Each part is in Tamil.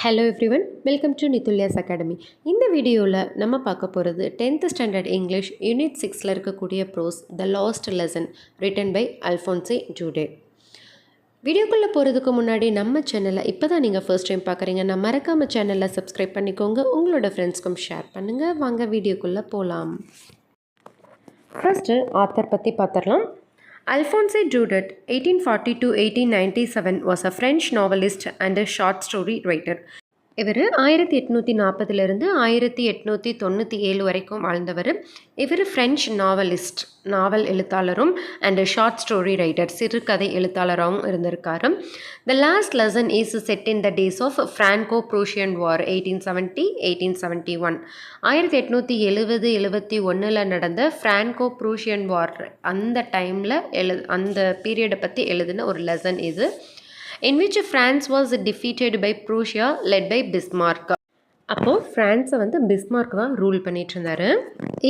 Hello everyone, welcome to Nithulya's Academy. இந்த வீடியோவில் நம்ம பார்க்க போகிறது 10th Standard English Unit 6ல இருக்கக்கூடிய Prose, The Lost Lesson, written by Alphonse Daudet. வீடியோக்குள்ளே போகிறதுக்கு முன்னாடி நம்ம சேனலை இப்போ தான் நீங்கள் ஃபர்ஸ்ட் டைம் பார்க்குறீங்கன்னா மறக்காமல் சேனலை சப்ஸ்கிரைப் பண்ணிக்கோங்க, உங்களோட ஃப்ரெண்ட்ஸ்க்கும் ஷேர் பண்ணுங்கள். வாங்க வீடியோக்குள்ளே போகலாம். ஃபர்ஸ்ட்டு ஆத்தர் பற்றி பார்த்துடலாம். Alphonse Daudet, 1840-1897, was a French novelist and a short story writer. இவர் 1840 1897 வரைக்கும் வாழ்ந்தவர். இவர் ஃப்ரெஞ்ச் நாவல் எழுத்தாளரும் அண்ட் ஷார்ட் ஸ்டோரி ரைட்டர், சிறுகதை எழுத்தாளராகவும் இருந்திருக்காரு. The last lesson is set in the days of Franco Prussian war 1870-1871. 1870-71 நடந்த ஃப்ரான்கோ-ப்ரூஷியன் வார் அந்த டைமில் அந்த பீரியடை பற்றி எழுதின ஒரு லெசன் இது. In which France was defeated by Prussia led by Bismarck. அப்போது ஃப்ரான்ஸை பிஸ்மார்க் தான் ரூல் பண்ணிட்டு இருந்தார்.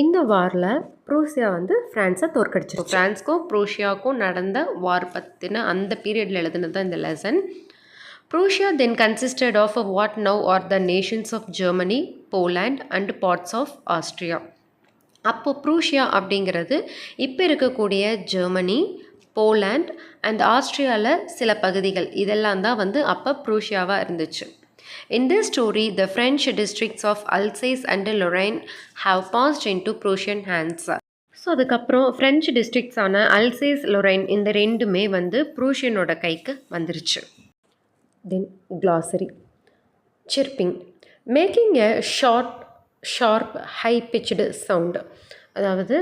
இந்த வாரில் ப்ரூசியா ஃப்ரான்ஸை தோற்கடிச்சிருக்கு. ஃப்ரான்ஸ்க்கும் ப்ரூஷியாவுக்கும் நடந்த வார் பற்றின அந்த பீரியடில் எழுதுனது தான் இந்த lesson. Prussia then consisted of what now are the nations of Germany, Poland and parts of Austria. அப்போது ப்ரூஷியா அப்படிங்கிறது இப்போ இருக்கக்கூடிய ஜெர்மனி, போலாண்ட் அண்ட் ஆஸ்ட்ரியாவில் சில பகுதிகள் இதெல்லாம் தான் அப்போ ப்ரூஷியாவாக இருந்துச்சு. In this story the French districts of Alsace and Lorraine have passed into Prussian hands. So அதுக்கப்புறம் ஃப்ரெஞ்ச் டிஸ்ட்ரிக்ட்ஸான அல்சேஸ், லொரைன் இந்த ரெண்டுமே ப்ரூஷியனோட கைக்கு வந்துருச்சு. Then glossary. Chirping, making a sharp high pitched sound. அதாவது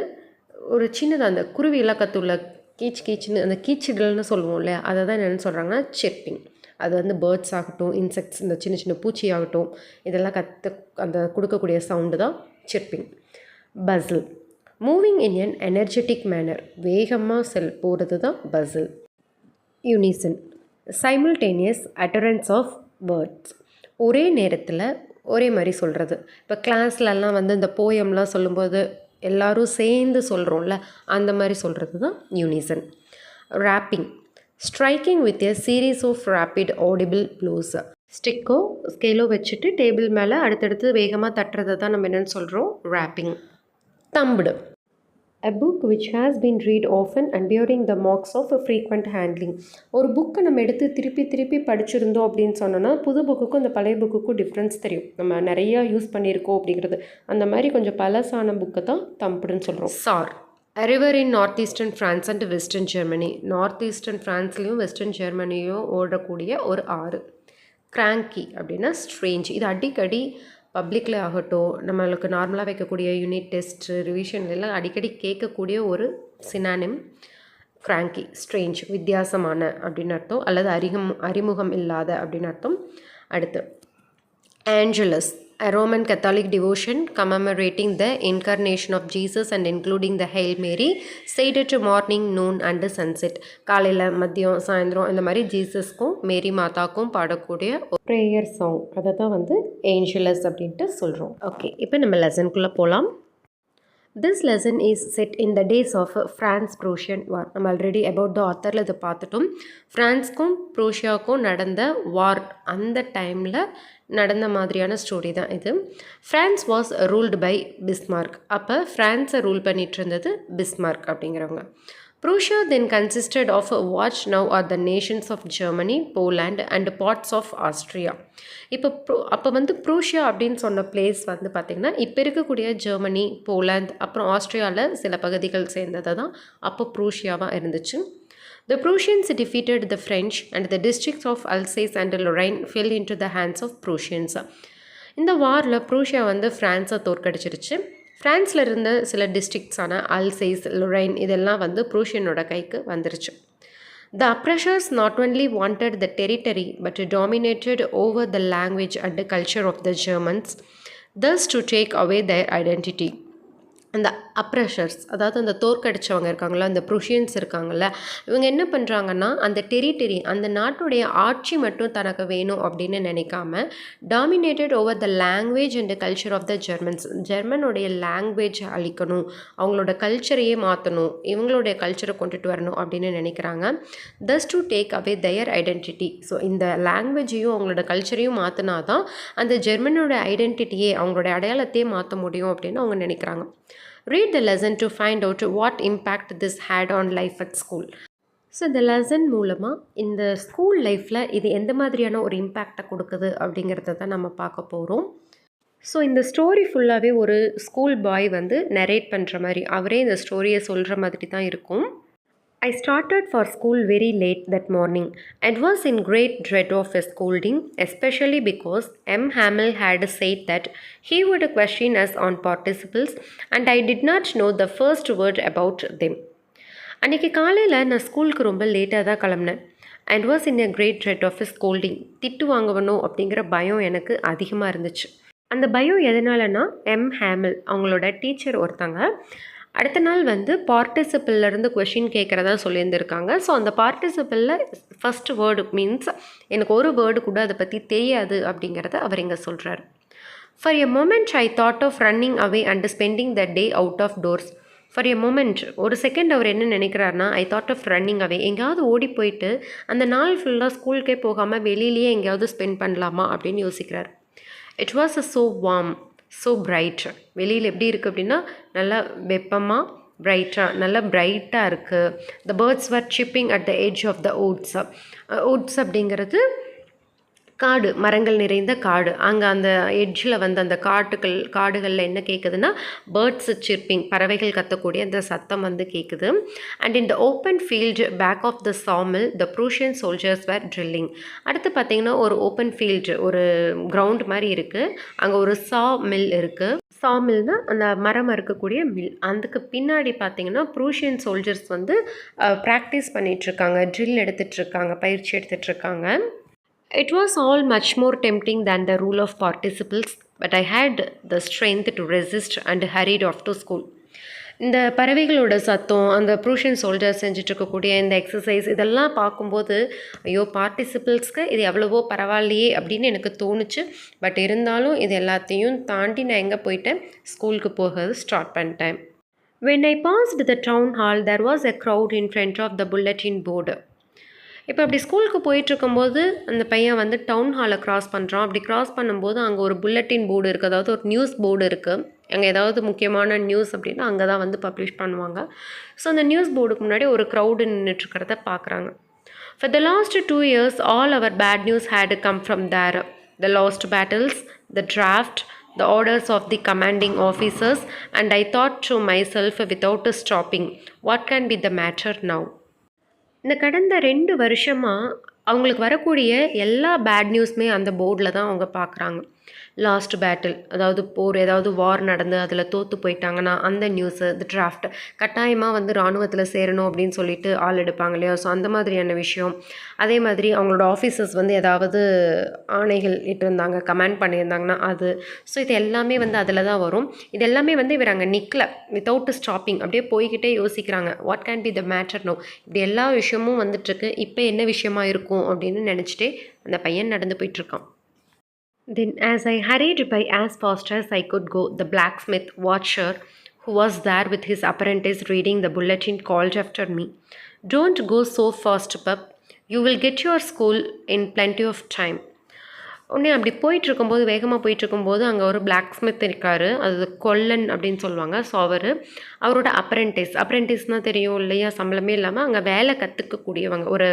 ஒரு சின்னதாக அந்த குருவி இலக்கத்துள்ள கீச்சுன்னு அந்த கீச்சிடல்னு சொல்லுவோம் இல்லையா, அதை தான் என்னென்னு சொல்கிறாங்கன்னா சிர்பிங். அது பேர்ட்ஸ் ஆகட்டும், இன்செக்ட்ஸ், இந்த சின்ன சின்ன பூச்சி ஆகட்டும், இதெல்லாம் அந்த கொடுக்கக்கூடிய சவுண்டு தான் chirping. Bustle, moving in an energetic manner, வேகமாக போகிறது தான் bustle. Unison, simultaneous utterance of words, ஒரே நேரத்தில் ஒரே மாதிரி சொல்கிறது. இப்போ கிளாஸ்லலாம் இந்த போயம்லாம் சொல்லும்போது எல்லோரும் சேர்ந்து சொல்கிறோம்ல, அந்த மாதிரி சொல்கிறது தான் unison. Rapping, striking with a series of rapid audible blows. ஸ்டிக்கோ ஸ்கேலோ வச்சுட்டு டேபிள் மேலே அடுத்தடுத்து வேகமாக தட்டுறதை தான் நம்ம என்னென்னு சொல்கிறோம், wrapping. தம்புடு, a book which has been read often and bearing the marks of a frequent handling. ஒரு புக்கை நம்ம எடுத்து திருப்பி படிச்சிருந்தோம் அப்படின்னு சொன்னோன்னா புது புக்குக்கும் அந்த பழைய புக்குக்கும் டிஃப்ரென்ஸ் தெரியும். நம்ம நிறையா யூஸ் பண்ணியிருக்கோம் அப்படிங்கிறது. அந்த மாதிரி கொஞ்சம் பழசான புக்கை தான் தம்புடுன்னு சொல்கிறோம். Sir, a river in north eastern France and western Germany. North eastern ஃப்ரான்ஸ்லேயும் வெஸ்டர்ன் ஜெர்மனியும் ஓடக்கூடிய ஒரு ஆறு. கிராங்கி அப்படின்னா ஸ்ட்ரேஞ்ச். இது அடிக்கடி பப்ளிக்கில் ஆகட்டும், நம்மளுக்கு நார்மலாக வைக்கக்கூடிய யூனிட் டெஸ்ட் ரிவிஷன்லாம் அடிக்கடி கேட்கக்கூடிய ஒரு சினானிம். கிராங்கி, ஸ்ட்ரேஞ்ச், வித்தியாசமான அப்படின்னு அர்த்தம், அல்லது அறிமுகம் இல்லாத அப்படின்னு அர்த்தம். அடுத்து Angelus, a Roman Catholic devotion commemorating the incarnation of Jesus and including the Hail Mary said at morning, noon and sunset. காலையில், மதியம், சாயந்தரம் இந்த மாதிரி ஜீசஸ்க்கும் மேரி மாதாக்கும் பாடக்கூடிய ப்ரேயர் சாங், அதை தான் ஏஞ்சலஸ் அப்படின்ட்டு சொல்கிறோம். ஓகே, இப்போ நம்ம லெசனுக்குள்ளே போகலாம். This lesson is set in the days of France-Prussian war. நம்ம ஆல்ரெடி அபவுட் த ஆத்தரில் இதை பார்த்துட்டோம். ஃப்ரான்ஸ்க்கும் ப்ரூஷியாவுக்கும் நடந்த வார், அந்த டைமில் நடந்த மாதிரியான ஸ்டோரி தான் இது. France was ruled by Bismarck. அப்போ ஃப்ரான்ஸை ரூல் பண்ணிகிட்டு இருந்தது பிஸ்மார்க் அப்படிங்கிறவங்க. Prussia then consisted of what now are the nations of Germany, Poland and parts of Austria. அப்போ ப்ரூஷியா அப்படின்னு சொன்ன பிளேஸ் பார்த்திங்கன்னா இப்போ இருக்கக்கூடிய ஜெர்மனி, போலாந்து, அப்புறம் ஆஸ்திரியாவில் சில பகுதிகள் சேர்ந்ததை தான் அப்போ ப்ரூஷியாவாக இருந்துச்சு. The Prussians defeated the French and the districts of Alsace and Lorraine fell into the hands of Prussians. இந்த வாரில் ப்ரூஷியா ஃப்ரான்ஸை தோற்கடிச்சிருச்சு. ஃப்ரான்ஸில் இருந்த சில டிஸ்ட்ரிக்ட்ஸான அல்சேஸ், லொரைன் இதெல்லாம் ப்ரூஷியனோட கைக்கு வந்துருச்சு. The oppressors not only wanted the territory but dominated over the language and the culture of the Germans, thus to take away their identity. அந்த அப்ரெஷர்ஸ், அதாவது அந்த தோற்கடிச்சவங்க இருக்காங்களா, அந்த ப்ரூஷியன்ஸ் இருக்காங்கல்ல, இவங்க என்ன பண்ணுறாங்கன்னா அந்த டெரிட்டரி, அந்த நாட்டுடைய ஆட்சி மட்டும் தனக்கு வேணும் அப்படின்னு நினைக்காம dominated over the language and culture of the Germans. ஜெர்மனுடைய லாங்குவேஜ் அழிக்கணும், அவங்களோட கல்ச்சரையே மாற்றணும், இவங்களுடைய கல்ச்சரை கொண்டுட்டு வரணும் அப்படின்னு நினைக்கிறாங்க. Thus to take away their identity. So இந்த லாங்குவேஜையும் அவங்களோட கல்ச்சரையும் மாற்றினா தான் அந்த ஜெர்மனோட ஐடென்டிட்டியே, அவங்களோட அடையாளத்தையே மாற்ற முடியும் அப்படின்னு அவங்க நினைக்கிறாங்க. Read the lesson to find out what impact this had on life at school. So இந்த லெசன் மூலமாக இந்த ஸ்கூல் லைஃப்பில் இது எந்த மாதிரியான ஒரு இம்பேக்டை கொடுக்குது அப்படிங்கிறத தான் நம்ம பார்க்க போகிறோம். ஸோ இந்த ஸ்டோரி ஃபுல்லாகவே ஒரு ஸ்கூல் பாய் வந்து நரேட் பண்ணுற மாதிரி, அவரே இந்த ஸ்டோரியை சொல்கிற மாதிரி தான் இருக்கும். I started for school very late that morning and was in great dread of a scolding, especially because M. Hamel had said that he would question us on participles and I did not know the first word about them. அன்றைக்கி காலையில் நான் ஸ்கூலுக்கு ரொம்ப லேட்டாக தான் கிளம்புனேன். And was in a great dread of a scolding. திட்டு வாங்கணும் அப்படிங்கிற பயம் எனக்கு அதிகமாக இருந்துச்சு. அந்த பயம் எதனாலனா, எம் ஹேமில் அவங்களோட டீச்சர் ஒருத்தங்க அடுத்த நாள் வந்து பார்ட்டிசிபிள்லேருந்து கொஷின் கேட்குறதா சொல்லியிருந்திருக்காங்க. ஸோ அந்த பார்ட்டிசிபிளில் ஃபஸ்ட் வேர்டு மீன்ஸ் எனக்கு ஒரு வேர்டு கூட அதை பற்றி தெரியாது அப்படிங்கிறத அவர் இங்கே சொல்கிறார். For a moment I thought of running away and spending the day out of doors. For a moment, ஒரு செகண்ட் அவர் என்ன நினைக்கிறாருனா, I thought of running away, எங்கேயாவது ஓடி போயிட்டு அந்த நாள் ஃபுல்லாக ஸ்கூலுக்கே போகாமல் வெளியிலேயே எங்கேயாவது ஸ்பெண்ட் பண்ணலாமா அப்படின்னு யோசிக்கிறார். It was a so warm, so bright. வெளியில் எப்படி இருக்குது அப்படின்னா நல்லா வெப்பமாக பிரைட்டாக, நல்லா பிரைட்டாக இருக்குது. The birds were chirping at the edge of the woods. Woods அப்படிங்கிறது காடு, மரங்கள் நிறைந்த காடு. அங்கே அந்த எட்ஜில் வந்து அந்த காடுகளில் என்ன கேட்குதுன்னா, பேர்ட்ஸ் சிர்பிங், பறவைகள் கத்தக்கூடிய அந்த சத்தம் வந்து கேட்குது. And in the open field back of the sawmill the Prussian soldiers were drilling. அடுத்து பார்த்திங்கன்னா ஒரு ஓப்பன் ஃபீல்டு, ஒரு கிரவுண்ட் மாதிரி இருக்குது. அங்கே ஒரு சா மில் இருக்குது. சா மில்னா அந்த மரம் இருக்கக்கூடிய மில். அதுக்கு பின்னாடி பார்த்திங்கன்னா ப்ரூஷியன் சோல்ஜர்ஸ் வந்து ப்ராக்டிஸ் பண்ணிகிட்ருக்காங்க, ட்ரில் எடுத்துகிட்ருக்காங்க, பயிற்சி எடுத்துகிட்ருக்காங்க. It was all much more tempting than the rule of participles, but I had the strength to resist and hurried off to school. இந்த பறவைகளோட சத்தம், அந்த ப்ரூஷியன் சோல்ஜர்ஸ் செஞ்சிட்ருக்கக்கூடிய இந்த எக்ஸசைஸ், இதெல்லாம் பார்க்கும்போது ஐயோ பார்ட்டிசிபிள்ஸ்க்கு இது எவ்வளவோ பரவாயில்லையே அப்படின்னு எனக்கு தோணுச்சு. பட் இருந்தாலும் இது எல்லாத்தையும் தாண்டி நான் எங்கே போயிட்டேன், ஸ்கூலுக்கு போகிறது ஸ்டார்ட் பண்ணிட்டேன். When I passed the town hall, there was a crowd in front of the bulletin board. இப்போ அப்படி ஸ்கூலுக்கு போயிட்டுருக்கும்போது அந்த பையன் வந்து டவுன் ஹாலை க்ராஸ் பண்ணுறான். அப்படி க்ராஸ் பண்ணும்போது அங்கே ஒரு புல்லட்டின் போர்டு இருக்குது, அதாவது ஒரு நியூஸ் போர்டு இருக்குது. அங்கே ஏதாவது முக்கியமான நியூஸ் அப்படின்னா அங்கே தான் வந்து பப்ளிஷ் பண்ணுவாங்க. ஸோ அந்த நியூஸ் போர்டுக்கு முன்னாடி ஒரு க்ரௌடு நின்றுட்டுருக்கிறத பார்க்குறாங்க. For the last 2 years all our bad news had come from there. The last battles, the draft, the orders of the commanding officers, and I thought to myself without stopping, what can be the matter now? இந்த கடந்த 2 வருஷமாக அவங்களுக்கு வரக்கூடிய எல்லா பேட் நியூஸுமே அந்த போர்டில் தான் அவங்க பார்க்குறாங்க. லாஸ்ட் பேட்டில், அதாவது போர், ஏதாவது வார் நடந்து அதில் தோற்று போயிட்டாங்கன்னா அந்த நியூஸு, த டிராஃப்ட், கட்டாயமாக வந்து இராணுவத்தில் சேரணும் அப்படின்னு சொல்லிட்டு ஆள் எடுப்பாங்க இல்லையா, ஸோ அந்த மாதிரியான விஷயம். அதே மாதிரி அவங்களோட ஆஃபீஸர்ஸ் வந்து ஏதாவது ஆணைகள் இட்டிருந்தாங்க, கமெண்ட் பண்ணியிருந்தாங்கன்னா அது. ஸோ இது எல்லாமே வந்து அதில் தான் வரும். இது எல்லாமே வந்து இவர் அங்கே நிற்கல, வித்தவுட் ஸ்டாப்பிங் அப்படியே போய்கிட்டே யோசிக்கிறாங்க. What can be the matter now, இப்படி எல்லா விஷயமும் வந்துட்டுருக்கு, இப்போ என்ன விஷயமா இருக்கும் அப்படின்னு நினச்சிட்டே அந்த பையன் நடந்து போயிட்டுருக்கான். Then as I hurried by as fast as I could go, the blacksmith watcher who was there with his apprentice reading the bulletin called after me, "Don't go so fast, pup. You will get your school in plenty of time." உடனே அப்படி போயிட்டுருக்கும்போது, வேகமாக போயிட்டுருக்கும்போது அங்கே ஒரு பிளாக்ஸ்மித் இருக்கார், அது கொல்லன் அப்படின்னு சொல்லுவாங்க. ஸோ அவரோட அப்ரெண்டிஸ்னால் தெரியும் இல்லையா, சம்பளமே இல்லாமல் அங்கே வேலை கற்றுக்கக்கூடியவங்க, ஒரு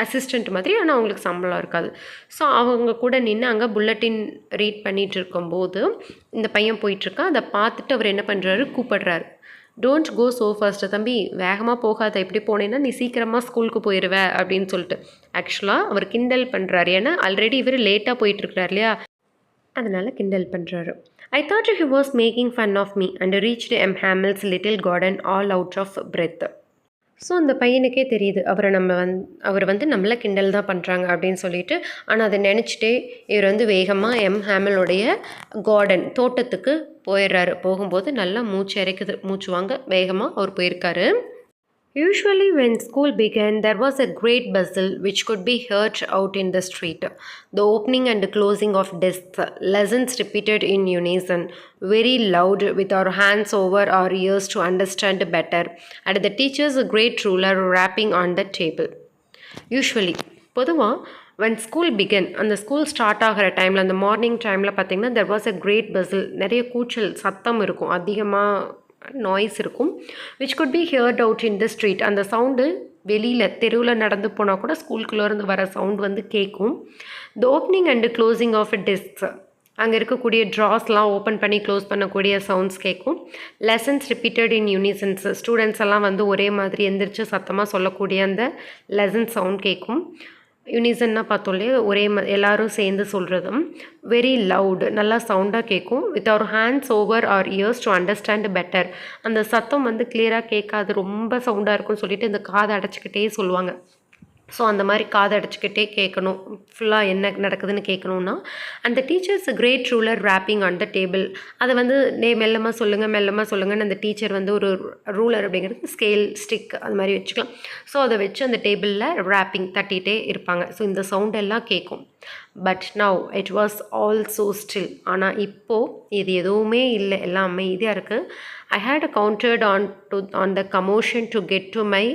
அசிஸ்டண்ட் மாதிரி, ஆனால் அவங்களுக்கு சம்பளம் இருக்காது. ஸோ அவங்க கூட நின்று அங்கே புல்லட்டின் ரீட் பண்ணிகிட்டு இருக்கும்போது இந்த பையன் போயிட்டுருக்கான். அதை பார்த்துட்டு அவர் என்ன பண்ணுறாரு, கூப்பிடுறாரு, டோன்ட் கோ ஸோ ஃபாஸ்ட், தம்பி வேகமாக போகாத, எப்படி போனேன்னா நீ சீக்கிரமாக ஸ்கூலுக்கு போயிடுவ அப்படின்னு சொல்லிட்டு. ஆக்சுவலாக அவர் கிண்டல் பண்ணுறாரு, ஏன்னா ஆல்ரெடி இவர் லேட்டாக போயிட்டுருக்கிறார் இல்லையா, அதனால் கிண்டல் பண்ணுறாரு. I thought he was making fun of me and reached M. Hamel's little garden all out of breath. So அந்த பையனுக்கே தெரியுது அவர் வந்து நம்மளை கிண்டல் தான் பண்ணுறாங்க அப்படின்னு சொல்லிட்டு. ஆனால் அதை நினச்சிட்டே இவர் வந்து வேகமாக ஹேமலுடைய தோட்டத்துக்கு போயிடுறாரு. போகும்போது நல்லா மூச்சு இறைக்குது, மூச்சு வாங்க வேகமாக அவர் போயிருக்காரு. Usually, when school began, there was a great bustle which could be heard out in the street. The opening and closing of desks, lessons repeated in unison, very loud, with our hands over our ears to understand better, and the teacher's great ruler rapping on the table. Usually, பொதுவாக when school began, அந்த ஸ்கூல் ஸ்டார்ட் ஆகிற டைமில், அந்த மார்னிங் டைமில் பார்த்திங்கன்னா there was a great bustle, நிறைய கூச்சல் சத்தம் இருக்கும், அதிகமாக நாய்ஸ் இருக்கும். Which could be heard out in the street. அந்த சவுண்டு வெளியில் தெருவில் நடந்து போனால் கூட ஸ்கூலுக்குள்ளேருந்து வர சவுண்ட் வந்து கேட்கும். The opening and closing of desks, அங்கே இருக்கக்கூடிய ட்ராஸ்லாம் ஓப்பன் பண்ணி க்ளோஸ் பண்ணக்கூடிய சவுண்ட்ஸ் கேட்கும். Lessons repeated in unisons, students எல்லாம் வந்து ஒரே மாதிரி எந்திரிச்சு சத்தமாக சொல்லக்கூடிய அந்த லெசன் சவுண்ட் கேட்கும். யூனிசன்னா பார்த்தோம்லே எல்லோரும் சேர்ந்து சொல்கிறதும். வெரி லவுட், நல்லா சவுண்டாக கேட்கும். With our hands over our ears to understand better, அந்த சத்தம் வந்து கிளியராக கேட்காது, ரொம்ப சவுண்டாக இருக்கும்னு சொல்லிட்டு இந்த காதை அடைச்சிக்கிட்டே சொல்லுவாங்க. ஸோ அந்த மாதிரி காதை அடைச்சிக்கிட்டே கேட்கணும், ஃபுல்லாக என்ன நடக்குதுன்னு கேட்கணுன்னா. அந்த teachers great ruler rapping on the table, அதை வந்து மெல்லமாக சொல்லுங்கன்னு அந்த டீச்சர் வந்து ஒரு ரூலர் அப்படிங்கிறது ஸ்கேல் ஸ்டிக் அது மாதிரி வச்சுக்கலாம். ஸோ அதை வச்சு அந்த டேபிளில் ரேப்பிங் தட்டிகிட்டே இருப்பாங்க. ஸோ இந்த சவுண்ட் எல்லாம் கேட்கும். But now it was all so still. ஆனால் இப்போது இது எதுவுமே இல்லை, எல்லாம் அமைதியாக இருக்குது. I had counted on the commotion to get to my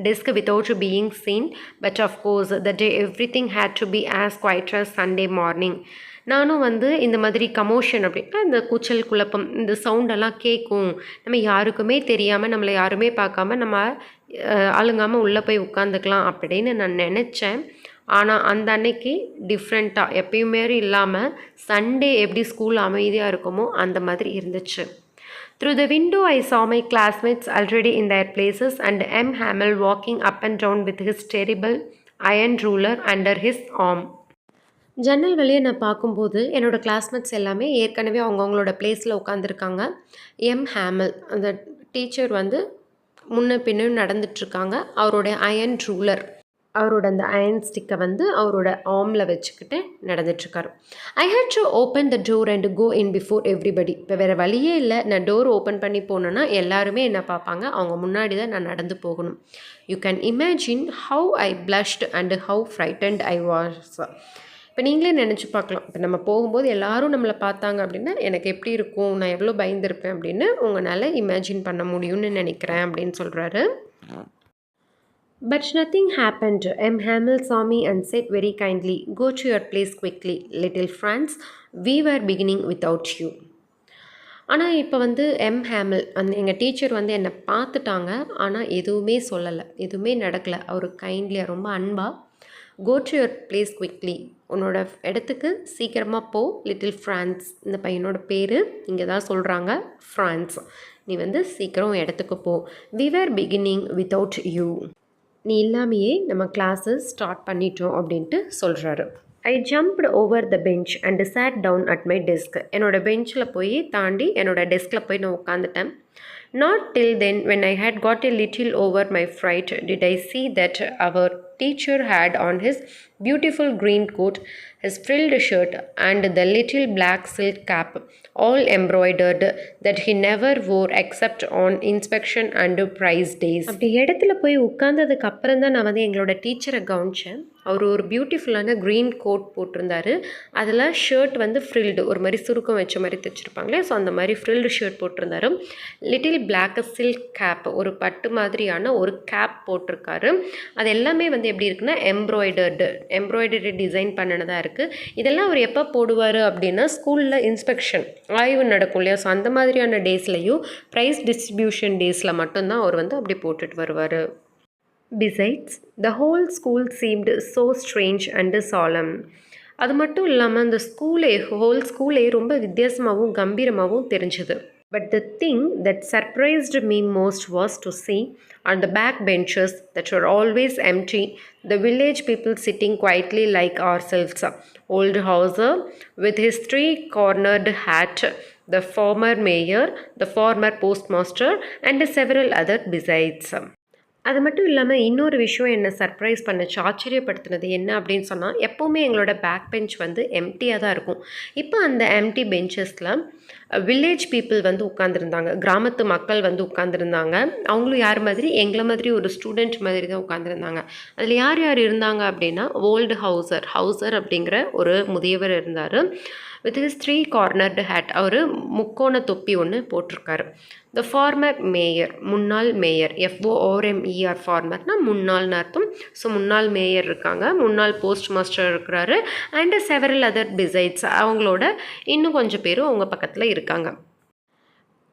desk without being seen, but of course that day everything had to be as quiet as Sunday morning. நானும் வந்து இந்த மாதிரி கமோஷன் அப்படின்னா இந்த கூச்சல் குழப்பம், இந்த சவுண்டெல்லாம் கேட்கும், நம்ம யாருக்குமே தெரியாமல், நம்மளை யாருமே பார்க்காம நம்ம அழுங்காமல் உள்ளே போய் உட்காந்துக்கலாம் அப்படின்னு நான் நினச்சேன். ஆனால் அந்த அன்னைக்கு டிஃப்ரெண்ட்டாக எப்பயுமே இல்லாமல் சண்டே எப்படி ஸ்கூல் அமைதியாக இருக்குமோ அந்த மாதிரி இருந்துச்சு. Through the window, I saw my classmates already in their places and Hamel walking up and down with his terrible iron ruler under his arm. ஜன்னல் வழியை நான் பார்க்கும்போது என்னோடய கிளாஸ்மேட்ஸ் எல்லாமே ஏற்கனவே அவங்கவுங்களோட பிளேஸில் உட்காந்துருக்காங்க. ஹேமல் அந்த டீச்சர் வந்து முன்ன பின்னும் நடந்துட்டுருக்காங்க. அவருடைய அயன் ரூலர், அவரோட அந்த அயன் ஸ்டிக்கை வந்து அவரோட ஆர்மில் வச்சுக்கிட்டு நடந்துட்டுருக்காரு. I had to open the door and go in before everybody. இப்போ வேறு வழியே இல்லை, நான் டோர் ஓப்பன் பண்ணி போனேன்னா எல்லாருமே என்ன பார்ப்பாங்க, அவங்க முன்னாடி தான் நான் நடந்து போகணும். You can imagine how I blushed and how frightened I was. இப்போ நீங்களே நினச்சி பார்க்கலாம், இப்போ நம்ம போகும்போது எல்லோரும் நம்மளை பார்த்தாங்க அப்படின்னா எனக்கு எப்படி இருக்கும், நான் எவ்வளோ பயந்துருப்பேன் அப்படின்னு உங்களால் இமேஜின் பண்ண முடியும்னு நினைக்கிறேன் அப்படின்னு சொல்கிறாரு. But nothing happened. Hamel saw me and said very kindly, "Go to your place quickly, little Franz. We were beginning without you." ஆனால் இப்போ வந்து ஹேமல் எங்கள் டீச்சர் வந்து என்னை பார்த்துட்டாங்க, ஆனால் எதுவுமே சொல்லலை, எதுவுமே நடக்கலை. அவர் கைண்ட்லியாக ரொம்ப அன்பாக, "Go to your place quickly." உன்னோட இடத்துக்கு சீக்கிரமாக போ, லிட்டில் ஃப்ரான்ஸ். இந்த பையனோட பேர் இங்கே தான் சொல்கிறாங்க, ஃப்ரான்ஸ். நீ வந்து சீக்கிரம் இடத்துக்கு போ. "We were beginning without you." நீ இல்லாமையே நம்ம கிளாஸஸ் ஸ்டார்ட் பண்ணிட்டோம் அப்படின்ட்டு சொல்கிறாரு. I jumped over the bench and sat down at my desk. என்னோடய பெஞ்சில் போய் தாண்டி என்னோடய டெஸ்கில் போய் நான் உட்காந்துட்டேன். Not till then, when I had got a little over my fright, did I see that our teacher had on his beautiful green coat, his frilled shirt, and the little black silk cap, all embroidered, that he never wore except on inspection and prize days. அப்படி இடத்துல போய் உட்கார்ந்ததுக்கு அப்புறம் தான் நான் வந்து எங்களோட டீச்சரை கவனித்தேன். அவர் ஒரு பியூட்டிஃபுல்லான க்ரீன் கோட் போட்டிருந்தார். அதில் ஷர்ட் வந்து ஃப்ரில்டு, ஒரு மாதிரி சுருக்கம் வச்ச மாதிரி தைச்சிருப்பாங்களே, ஸோ அந்த மாதிரி ஃப்ரில்டு ஷர்ட் போட்டிருந்தாரு. லிட்டில் பிளாக் சில்க் கேப், ஒரு பட்டு மாதிரியான ஒரு கேப் போட்டிருக்காரு. அது எல்லாமே வந்து எப்படி இருக்குன்னா எம்ப்ராய்டரி டிசைன் பண்ணினதாக இருக்குது. இதெல்லாம் அவர் எப்போ போடுவார் அப்படின்னா ஸ்கூலில் இன்ஸ்பெக்ஷன் ஆய்வு நடக்கும் இல்லையா, ஸோ அந்த மாதிரியான டேஸ்லையும் ப்ரைஸ் டிஸ்ட்ரிபியூஷன் டேஸில் மட்டும்தான் அவர் வந்து அப்படி போட்டுட்டு வருவார். Besides, the whole school seemed so strange and solemn. அது மட்டும் இல்லாமல் அந்த ஹோல் ஸ்கூலே ரொம்ப வித்தியாசமாகவும் கம்பீரமாகவும் தெரிஞ்சுது. But the thing that surprised me most was to see on the back benches that were always empty, the village people sitting quietly like ourselves. Old Hauser with his three-cornered hat, the former mayor, the former postmaster, and several other besides. அது மட்டும் இல்லாமல் இன்னொரு விஷயம் என்ன சர்ப்ரைஸ் பண்ணுச்சு, ஆச்சரியப்படுத்தினது என்ன அப்படின்னு சொன்னால், எப்போவுமே எங்களோட பேக் பெஞ்ச் வந்து எம்டியாக தான் இருக்கும். இப்போ அந்த எம்டி பெஞ்சஸில் வில்லேஜ் பீப்புள் வந்து உட்காந்துருந்தாங்க, கிராமத்து மக்கள் வந்து உட்காந்துருந்தாங்க. அவங்களும் யார் மாதிரி, எங்களை மாதிரி ஒரு ஸ்டூடெண்ட் மாதிரி தான் உட்காந்துருந்தாங்க. அதில் யார் யார் இருந்தாங்க அப்படின்னா, ஓல்டு ஹவுசர் அப்படிங்கிற ஒரு முதியவர் இருந்தார். வித் ஹிஸ் 3 cornered hat, அவர் முக்கோண தொப்பி ஒன்று போட்டிருக்காரு. த ஃபார்மர் மேயர், முன்னாள் மேயர், FORMER, ஃபார்மர்னா முன்னாள்னு அர்த்தம். ஸோ முன்னாள் மேயர் இருக்காங்க, முன்னாள் போஸ்ட் மாஸ்டர் இருக்கிறாரு, அண்ட் செவரல் அதர் பிசைட்ஸ், அவங்களோட இன்னும் கொஞ்சம் பேரும் அவங்க பக்கத்தில் இருக்காங்க.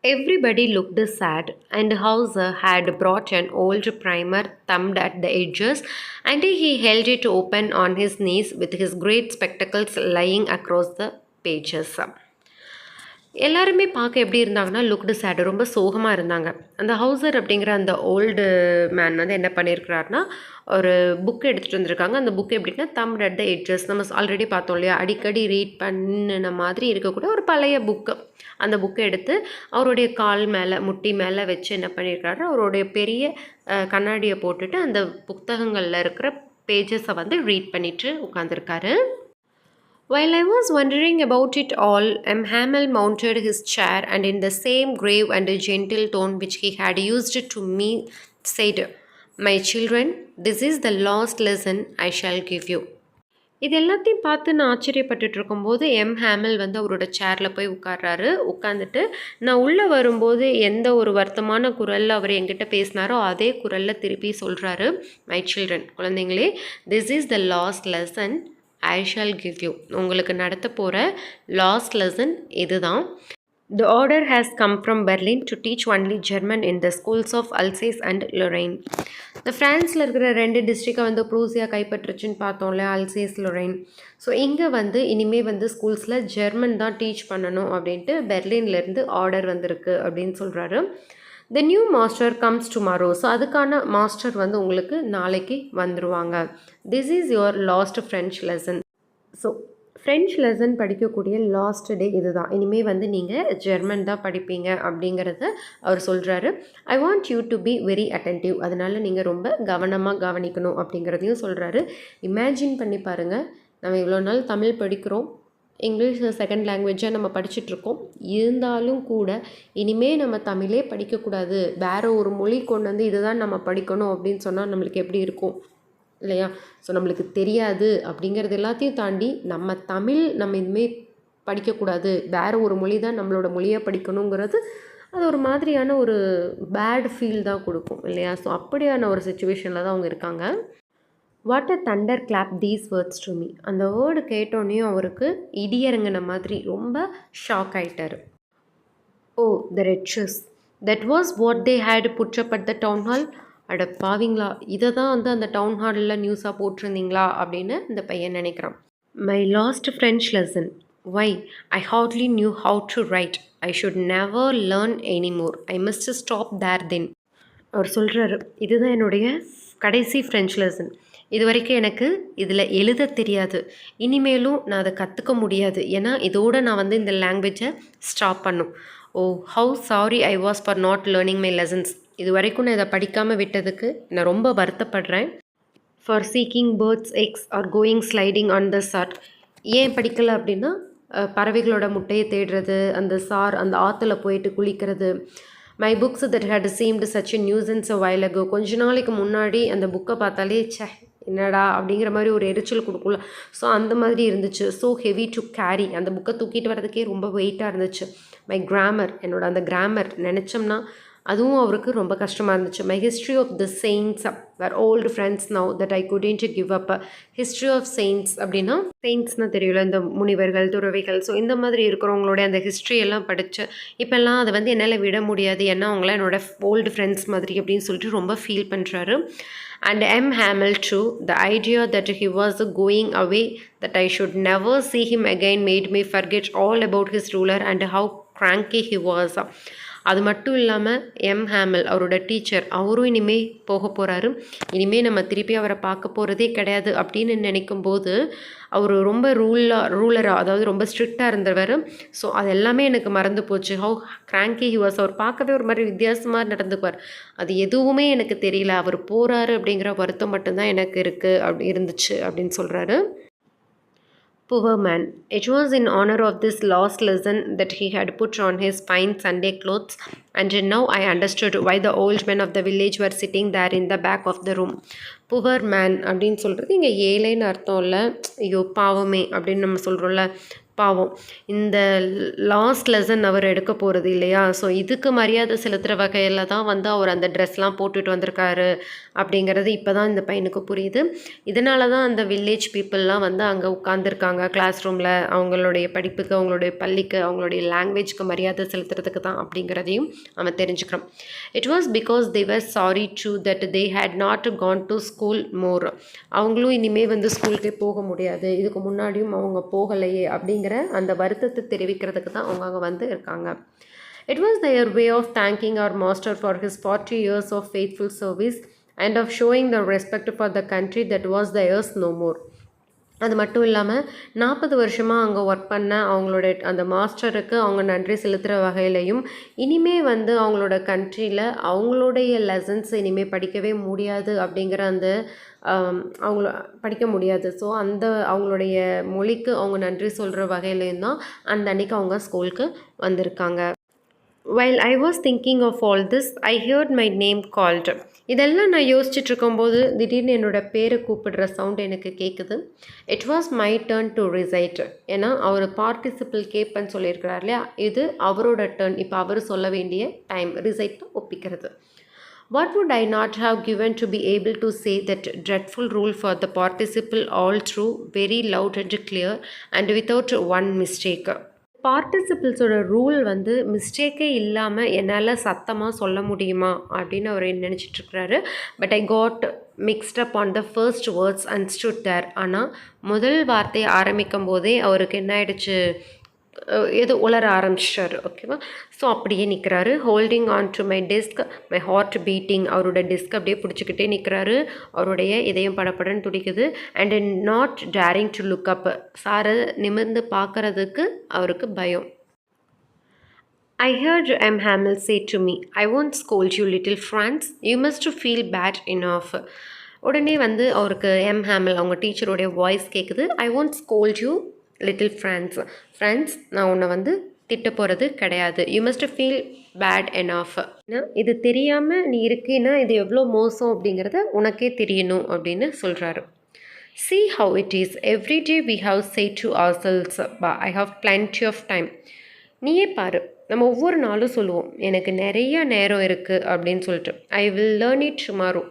Everybody looked sad, and Hauser had brought an old primer thumbed at the edges, and he held it open on his knees with his great spectacles lying across the pages. எல்லாருமே பார்க்க எப்படி இருந்தாங்கன்னா, லுக்டு சேடு, ரொம்ப சோகமாக இருந்தாங்க. அந்த ஹவுசர் அப்படிங்கிற அந்த ஓல்டு மேன் வந்து என்ன பண்ணியிருக்கிறாருனா, ஒரு புக் எடுத்துகிட்டு வந்திருக்காங்க. அந்த புக் எப்படின்னா, தம்ப்ட் அட் த எட்ஜஸ், நம்ம ஆல்ரெடி பார்த்தோம் இல்லையா, அடிக்கடி ரீட் பண்ணின மாதிரி இருக்கக்கூடிய ஒரு பழைய புக்கு. அந்த புக்கை எடுத்து அவருடைய கால் மேலே, முட்டி மேலே வச்சு என்ன பண்ணியிருக்காரு, அவருடைய பெரிய கண்ணாடியை போட்டுட்டு அந்த புத்தகங்களில் இருக்கிற பேஜஸை வந்து ரீட் பண்ணிட்டு உட்காந்துருக்காரு. While I was wondering about it all, Hamel mounted his chair and in the same grave and gentle tone which he had used to me said, "My children, this is the last lesson I shall give you." இது எல்லாத்தையும் பார்த்து நான் ஆச்சரியப்பட்டுட்டு இருக்கும்போது ஹேமல் வந்து அவரோட சேரில் போய் உட்கார்றாரு. உட்காந்துட்டு நான் உள்ளே வரும்போது எந்த ஒரு வருத்தமான குரலில் அவர் என்கிட்ட பேசினாரோ அதே குரலில் திருப்பி சொல்கிறாரு, "மை சில்ட்ரன், குழந்தைங்களே, this is the last lesson I shall give you." உங்களுக்கு நடத்த போகிற லாஸ்ட் லெசன் இதுதான். The order has come from Berlin to teach only German in the schools of Alsace and Lorraine. இந்த ஃப்ரான்ஸில் இருக்கிற 2 டிஸ்ட்ரிக்டை வந்து ப்ரூசியா கைப்பற்றுச்சுன்னு பார்த்தோம்ல, அல்சேஸ், லொரைன். ஸோ இங்கே வந்து இனிமேல் வந்து ஸ்கூல்ஸில் ஜெர்மன் தான் டீச் பண்ணணும் அப்படின்ட்டு பெர்லின்லேருந்து ஆர்டர் வந்திருக்கு அப்படின்னு சொல்கிறாரு. The new master comes tomorrow. So அதுக்கான மாஸ்டர் வந்து உங்களுக்கு நாளைக்கு வந்துடுவாங்க. This is your last French lesson. So French lesson படிக்கக்கூடிய லாஸ்ட் டே இதுதான். இனிமேல் வந்து நீங்கள் ஜெர்மன் தான் படிப்பீங்க அப்படிங்கிறத அவர் சொல்கிறாரு. I want you to be very attentive. அதனால் நீங்கள் ரொம்ப கவனமாக கவனிக்கணும் அப்படிங்கிறதையும் சொல்கிறாரு. இமேஜின் பண்ணி பாருங்கள், நம்ம இவ்வளோ நாள் தமிழ் படிக்கிறோம், இங்கிலீஷ் செகண்ட் லாங்குவேஜாக நம்ம படிச்சுட்ருக்கோம். இருந்தாலும் கூட இனிமேல் நம்ம தமிழே படிக்கக்கூடாது, வேறு ஒரு மொழி கொண்டு வந்து இதுதான் நம்ம படிக்கணும் அப்படின்னு சொன்னால் நம்மளுக்கு எப்படி இருக்கும் இல்லையா? ஸோ நம்மளுக்கு தெரியாது அப்படிங்கிறது எல்லாத்தையும் தாண்டி நம்ம தமிழ் நம்ம இனிமேல் படிக்கக்கூடாது, வேறு ஒரு மொழி தான் நம்மளோட மொழியை படிக்கணுங்கிறது அது ஒரு மாதிரியான ஒரு பேட் ஃபீல் தான் கொடுக்கும் இல்லையா? ஸோ அப்படியான ஒரு சுச்சுவேஷனில் தான் அவங்க இருக்காங்க. What a thunderclap these words to me. அந்த வேர்டு கேட்டோன்னையும் அவருக்கு இடியறங்கின மாதிரி ரொம்ப ஷாக் ஆகிட்டார். Oh the wretches, that was what they had put up at the town hall. அட பாவீங்களா, இதை தான் வந்து அந்த டவுன் ஹாலில் நியூஸாக போட்டிருந்தீங்களா அப்படின்னு இந்த பையன் நினைக்கிறான். My last French lesson, why I hardly knew how to write, I should never learn anymore, I must stop there then. அவர் சொல்கிறாரு, இதுதான் என்னுடைய கடைசி ஃப்ரெஞ்ச் லெசன். இது வரைக்கும் எனக்கு இதில் எழுத தெரியாது, இனிமேலும் நான் அதை கற்றுக்க முடியாது, ஏன்னா இதோடு நான் வந்து இந்த லாங்குவேஜை ஸ்டாப் பண்ணும். Oh how sorry I was for not learning my lessons. இது வரைக்கும் நான் இதை படிக்காமல் விட்டதுக்கு நான் ரொம்ப வருத்தப்படுறேன். For seeking birds ex are going sliding on the sir. ஏன் படிக்கலை அப்படின்னா, பறவைகளோட முட்டையை தேடுறது, அந்த சார் அந்த ஆற்றுல போயிட்டு குளிக்கிறது. My books that had seemed such a nuisance a while ago. கொஞ்ச நாளைக்கு முன்னாடி அந்த புக்கை பார்த்தாலே என்னடா அப்படிங்கிற மாதிரி ஒரு எரிச்சல் கொடுக்கும்ல, ஸோ அந்த மாதிரி இருந்துச்சு. ஸோ ஹெவி டு கேரி, அந்த புக்கை தூக்கிட்டு வரதுக்கே ரொம்ப வெயிட்டாக இருந்துச்சு. மை கிராமர், என்னோட அந்த கிராமர் நினச்சோம்னா அதுவும் அவருக்கு ரொம்ப கஷ்டமாக இருந்துச்சு. My history of the saints were old friends now that I couldn't give up. History of saints அப்படின்னா செயின்ட்ஸ்னால் தெரியல, இந்த முனிவர்கள், துறவிகள், ஸோ இந்த மாதிரி இருக்கிறவங்களுடைய அந்த ஹிஸ்ட்ரி எல்லாம் படித்து இப்போல்லாம் அதை வந்து என்னால் விட முடியாது, ஏன்னா அவங்களாம் என்னோட ஓல்டு ஃப்ரெண்ட்ஸ் மாதிரி அப்படின்னு சொல்லிட்டு ரொம்ப ஃபீல் பண்ணுறாரு. And Hamel too, the idea that he was going away, that I should never see him again, made me forget all about his ruler and how cranky he was. அது மட்டும் இல்லாமல் ஹேமல் அவரோட டீச்சர், அவரும் இனிமேல் போக போகிறாரு, இனிமேல் நம்ம திருப்பி அவரை பார்க்க போகிறதே கிடையாது அப்படின்னு நினைக்கும் போது அவர் ரொம்ப ரூலராக, அதாவது ரொம்ப ஸ்ட்ரிக்டாக இருந்தவர். ஸோ அது எல்லாமே எனக்கு மறந்து போச்சு. How cranky he was. அவர் பார்க்கவே ஒரு மாதிரி வித்தியாசமாக நடந்துக்குவார். அது எதுவுமே எனக்கு தெரியல. அவர் போகிறாரு அப்படிங்கிற வருத்தம் மட்டும்தான் எனக்கு இருந்துச்சு அப்படின்னு சொல்கிறாரு. Poor man. It was in honor of this lost lesson that he had put on his fine Sunday clothes, and now I understood why the old men of the village were sitting there in the back of the room. Poor man அப்படின்னு சொல்கிறது இங்கே ஏழைன்னு அர்த்தம் இல்லை. ஐயோ பாவமே அப்படின்னு நம்ம சொல்கிறோம்ல, பாவம். இந்த லாஸ்ட் லெசன் அவர் எடுக்க போகிறது இல்லையா, ஸோ இதுக்கு மரியாதை செலுத்துகிற வகையில் தான் வந்து அவர் அந்த ட்ரெஸ்லாம் போட்டுட்டு வந்திருக்காரு அப்படிங்கிறது இப்போ தான் இந்த பையனுக்கு புரியுது. இதனால தான் அந்த வில்லேஜ் பீப்புளெலாம் வந்து அங்கே உட்காந்துருக்காங்க கிளாஸ் ரூமில், அவங்களுடைய படிப்புக்கு, அவங்களுடைய பள்ளிக்கு, அவங்களுடைய லாங்குவேஜ்க்கு மரியாதை செலுத்துறதுக்கு தான் அப்படிங்கிறதையும் அவன் தெரிஞ்சுக்கிறான். It was because they were sorry too that they had not gone to school more. அவங்களும் இனிமேல் வந்து ஸ்கூலுக்கே போக முடியாது, இதுக்கு முன்னாடியும் அவங்க போகலையே அப்படிங்கிற அந்த வருத்தத்தை தெரிவிக்கிறதுக்கு தான் அவங்க அங்கே வந்து இருக்காங்க. It was their way of thanking our master for his 40 years of faithful service and of showing the respect for the country that was theirs no more. அது மட்டும் இல்லாமல் 40 வருஷமாக அங்கே ஒர்க் பண்ண அவங்களோட அந்த மாஸ்டருக்கு அவங்க நன்றி செலுத்துகிற வகையிலையும், இனிமே வந்து அவங்களோட கண்ட்ரியில் அவங்களுடைய லெசன்ஸ் இனிமேல் படிக்கவே முடியாது அப்படிங்கிற அந்த அவங்கள படிக்க முடியாது. ஸோ அந்த அவங்களுடைய மொழிக்கு அவங்க நன்றி சொல்கிற வகையிலையும் தான் அந்த அன்றைக்கி அவங்க ஸ்கூலுக்கு வந்திருக்காங்க. While I was thinking of all this, I heard my name called. இதெல்லாம் நான் யோசிச்சுட்டு இருக்கும்போது திடீர்னு என்னோட பேரை கூப்பிடுற சவுண்ட் எனக்கு கேட்குது. It was my turn to recite. ஏன்னா அவர் பார்ட்டிசிபிள் கேட்பன்னு சொல்லியிருக்கிறார் இல்லையா, இது அவரோட டர்ன். இப்போ அவர் சொல்ல வேண்டிய டைம். ரிசைட் ஒப்பிக்கிறது. What would I not have given to be able to say that dreadful rule for the participle all through, very loud and clear and without one mistake. பார்ட்டிசிபிள்ஸோட ரூல் வந்து மிஸ்டேக்கே இல்லாமல் என்னால் சத்தமாக சொல்ல முடியுமா அப்படின்னு அவர் நினச்சிட்ருக்கிறாரு. But I got mixed up on the first words and stood there. ஆனால் முதல் வார்த்தையை ஆரம்பிக்கும் போதே அவருக்கு என்ன ஆயிடுச்சு, ஏதோ உளர ஆரம்பிச்சிட்டாரு. ஓகேவா, ஸோ அப்படியே நிற்கிறாரு. Holding on to my desk, my heart beating. அவரோட டெஸ்க் அப்படியே பிடிச்சிக்கிட்டே நிற்கிறாரு. அவருடைய இதயம் படப்படன்னு துடிக்குது. And not daring to look up. சாரை நிமிர்ந்து பார்க்கறதுக்கு அவருக்கு பயம். I heard Hamel say to me, I won't scold you little Franz, you must feel bad enough. உடனே வந்து அவருக்கு Hamel அவங்க டீச்சருடைய வாய்ஸ் கேட்குது. I won't scold you little Franz, நான் உன்னை வந்து திட்ட போகிறது கிடையாது. You must feel bad enough. இது தெரியாமல் நீ இருக்கீன்னா இது எவ்வளோ மோசம் அப்படிங்கிறத உனக்கே தெரியணும் அப்படின்னு சொல்கிறாரு. See how it is. Every day we have said to ourselves, I have plenty of time. நீயே பாரு, நம்ம ஒவ்வொரு நாளும் சொல்லுவோம் எனக்கு நிறைய நேரம் இருக்குது அப்படின்னு சொல்லிட்டு. I will learn it tomorrow.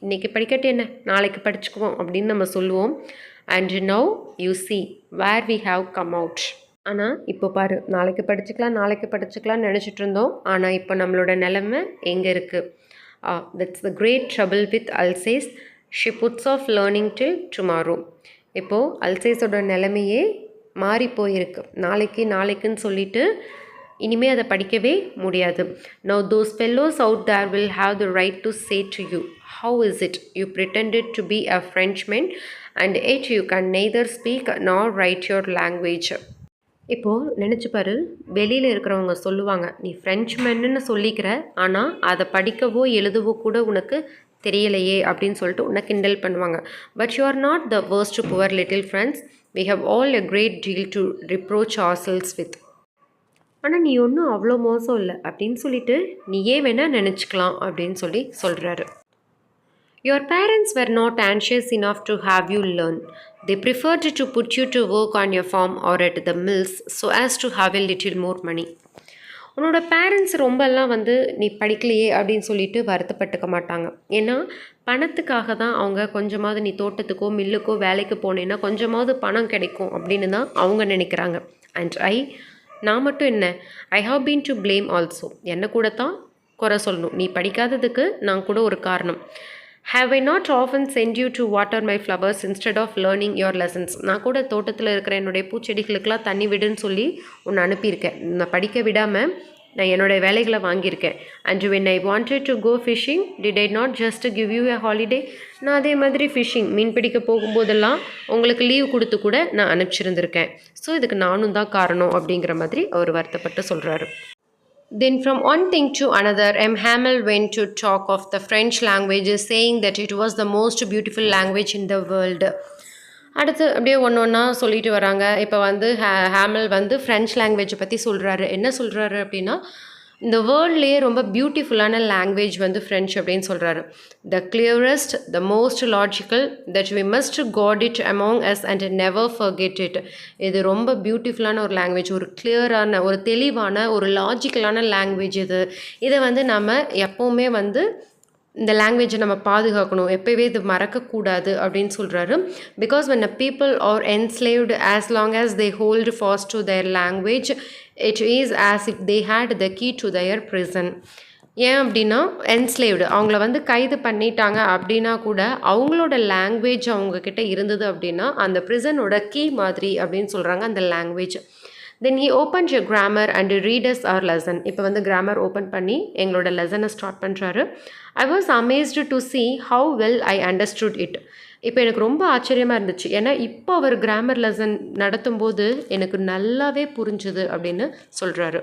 இன்றைக்கி படிக்கட்டு என்ன, நாளைக்கு படிச்சுக்குவோம் அப்படின்னு நம்ம சொல்லுவோம். And now you see where we have come out. ஆனால் இப்போ பாரு, நாளைக்கு படிச்சுக்கலாம்னு நினச்சிட்டு இருந்தோம். ஆனால் இப்போ நம்மளோட நிலைமை எங்கே இருக்குது. That's the great trouble with Alsace. She puts off learning till tomorrow. இப்போது அல்சைஸோட நிலைமையே மாறி போயிருக்கு. நாளைக்குன்னு சொல்லிட்டு இனிமேல் அதை படிக்கவே முடியாது. Now those fellows out there will have the right to say to you, how is it you pretended to be a Frenchman and yet you can neither speak nor write your language. இப்போது நினச்சி பாரு, வெளியில் இருக்கிறவங்க சொல்லுவாங்க நீ ஃப்ரெஞ்ச்மேன்னு சொல்லிக்கிற, ஆனால் அதை படிக்கவோ எழுதவோ கூட உனக்கு தெரியலையே அப்படின்னு சொல்லிட்டு உன்னை கிண்டல் பண்ணுவாங்க. But you are not the worst poor little friends. We have all a great deal to reproach ourselves with. ஆனால் நீ ஒன்றும் அவ்வளோ மோசம் இல்லை அப்படின்னு சொல்லிட்டு நீயே வேணால் நினச்சிக்கலாம் அப்படின்னு சொல்கிறாரு. Your parents were not anxious enough to have you learn. They preferred to put you to work on your farm or at the mills so as to have a little more money. உன்னோட பேரண்ட்ஸ் ரொம்பலாம் வந்து நீ படிக்கலையே அப்படின்னு சொல்லிட்டு வருத்தப்பட்டுக்க மாட்டாங்க. ஏன்னா பணத்துக்காக தான் அவங்க கொஞ்சமாவது நீ தோட்டத்துக்கோ மில்லுக்கோ வேலைக்கு போனேன்னா கொஞ்சமாவது பணம் கிடைக்கும் அப்படின்னு தான் அவங்க நினைக்கிறாங்க. அண்ட் நான் மட்டும் என்ன, I have been to blame also. என்னை கூட தான் குறை சொல்லணும். நீ படிக்காததுக்கு நான் கூட ஒரு காரணம். Have I not often sent you to water my flowers instead of learning your lessons? நான் கூட தோட்டத்தில் இருக்கிற என்னுடைய பூச்செடிகளுக்கெல்லாம் தண்ணி விடுன்னு சொல்லி உன்னை அனுப்பியிருக்கேன். நான் படிக்க விடாமல் நான் என்னோடய வேலைகளை வாங்கியிருக்கேன். And when I wanted to go fishing, did I not just give you a holiday? நான் அதே மாதிரி ஃபிஷ்ஷிங் மீன் பிடிக்க போகும்போதெல்லாம் உங்களுக்கு லீவ் கொடுத்து கூட நான் அனுப்பிச்சிருந்திருக்கேன். ஸோ இதுக்கு நானும் தான் காரணம் அப்படிங்கிற மாதிரி அவர் வருத்தப்பட்டு சொல்கிறாரு. Then from one thing to another, Hamel went to talk of the French language, saying that it was the most beautiful language in the world. அடுத்து அப்படியே ஒன்று ஒன்றா சொல்லிட்டு வராங்க. இப்போ வந்து ஹேமல் வந்து ஃப்ரெஞ்ச் லாங்குவேஜை பற்றி சொல்கிறாரு. என்ன சொல்கிறாரு அப்படின்னா, இந்த வேர்ல்ட்லேயே ரொம்ப பியூட்டிஃபுல்லான லாங்குவேஜ் வந்து ஃப்ரெஞ்ச் அப்படின்னு சொல்கிறாரு. The clearest, the most logical, that we must guard it among us and never forget it. இது ரொம்ப பியூட்டிஃபுல்லான ஒரு லாங்குவேஜ், ஒரு கிளியரான, ஒரு தெளிவான, ஒரு லாஜிக்கலான லாங்குவேஜ் இது. இதை வந்து நம்ம எப்போவுமே வந்து இந்த லாங்குவேஜை நம்ம பாதுகாக்கணும், எப்போவே இது மறக்கக்கூடாது அப்படின்னு சொல்கிறாரு. Because when a people are enslaved, as long as they hold fast to their language, it is as if they had the key to their prison. ஏன் அப்படின்னா, என்ஸ்லேவ்டு, அவங்கள வந்து கைது பண்ணிட்டாங்க அப்படின்னா கூட அவங்களோட லாங்குவேஜ் அவங்கக்கிட்ட இருந்தது அப்படின்னா அந்த ப்ரிசனோட கீ மாதிரி அப்படின்னு சொல்கிறாங்க அந்த language. Then he opened a grammar and read us our lesson. இப்போ வந்து கிராமர் ஓப்பன் பண்ணி எங்களோட லெசனை ஸ்டார்ட் பண்ணுறாரு. I was amazed to see how well I understood it. இப்போ எனக்கு ரொம்ப ஆச்சரியமாக இருந்துச்சு. ஏன்னா இப்போ அவர் கிராமர் லெசன் நடத்தும்போது எனக்கு நல்லாவே புரிஞ்சுது அப்படின்னு சொல்கிறாரு.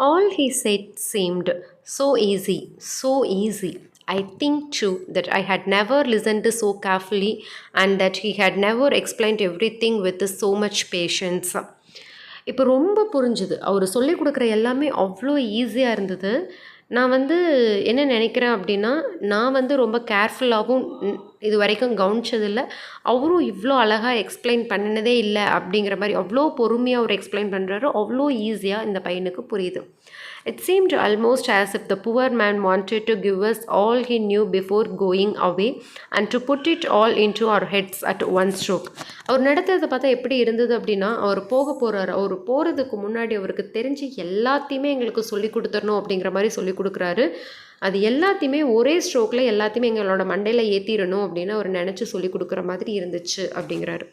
All he said seemed so easy, so easy. I think too that I had never listened so carefully and that he had never explained everything with so much patience. இப்போ ரொம்ப புரிஞ்சுது. அவர் சொல்லிக் கொடுக்குற எல்லாமே அவ்வளோ ஈஸியாக இருந்தது. நான் வந்து என்ன நினைக்கிறேன் அப்படின்னா, நான் வந்து ரொம்ப கேர்ஃபுல்லாகவும் இது வரைக்கும் கவனிச்சதில்லை. அவரும் இவ்வளோ அழகாக எக்ஸ்பிளைன் பண்ணினதே இல்லை அப்படிங்கிற மாதிரி அவ்வளோ பொறுமையாக அவர் எக்ஸ்பிளைன் பண்ணுறாரு. அவ்வளோ ஈஸியாக இந்த பையனுக்கு புரியுது. It seemed almost as if the poor man wanted to give us all he knew before going away and to put it all into our heads at one stroke. அவர் நடத்துறதை பார்த்தா எப்படி இருந்தது அப்படின்னா, அவர் போக போகிறாரு, அவர் போகிறதுக்கு முன்னாடி அவருக்கு தெரிஞ்சு எல்லாத்தையுமே எங்களுக்கு சொல்லி கொடுத்துடணும் அப்படிங்கிற மாதிரி சொல்லி கொடுக்குறாரு. அது எல்லாத்தையுமே ஒரே ஸ்ட்ரோக்கில் எல்லாத்தையுமே எங்களோட மண்டையில் ஏற்றிடணும் அப்படின்னு அவர் நினச்சி சொல்லி கொடுக்குற மாதிரி இருந்துச்சு அப்படிங்கிறாரு.